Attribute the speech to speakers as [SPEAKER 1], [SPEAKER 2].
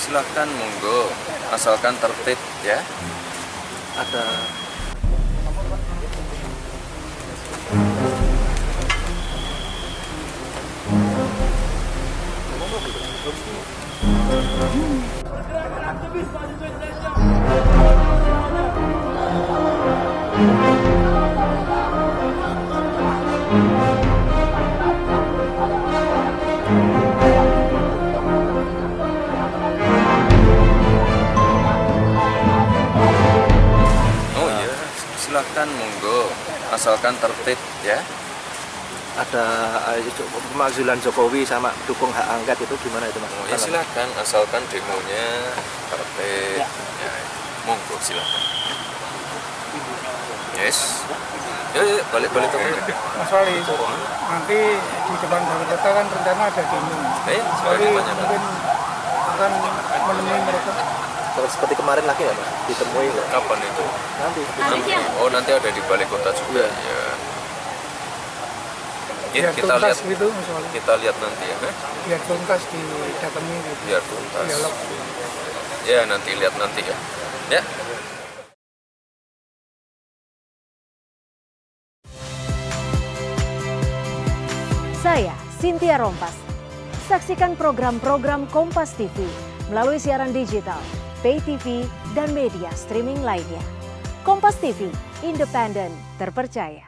[SPEAKER 1] silahkan monggo, asalkan tertib ya.
[SPEAKER 2] Ada
[SPEAKER 1] Oh iya, silahkan monggo, asalkan tertib ya.
[SPEAKER 2] pemakzulan Jokowi sama dukung hak angket itu gimana itu Mas?
[SPEAKER 1] Oh ya silahkan, asalkan demonya tertib ya, monggo silahkan. Yes. Ya, balik ke
[SPEAKER 3] Mas Wali, nanti di depan balai kota kan rencana ada demo. Mas Wali mungkin akan menemui mereka.
[SPEAKER 2] Seperti kemarin lagi ya Mas? Ditemui nggak?
[SPEAKER 1] Kapan itu?
[SPEAKER 2] Nanti.
[SPEAKER 1] Oh nanti ada di balai kota juga. Ya. Ya,
[SPEAKER 3] Biar
[SPEAKER 1] kita
[SPEAKER 3] tuntas
[SPEAKER 1] lihat,
[SPEAKER 3] gitu Mas Wali.
[SPEAKER 1] kita lihat nanti ya.
[SPEAKER 3] Biar tuntas didatangi gitu.
[SPEAKER 1] Biar tuntas.
[SPEAKER 3] Dialog.
[SPEAKER 1] Ya nanti lihat nanti ya. Ya.
[SPEAKER 4] Saya Cynthia Rompas. Saksikan program-program Kompas TV melalui siaran digital, pay TV, dan media streaming lainnya. Kompas TV, independen, terpercaya.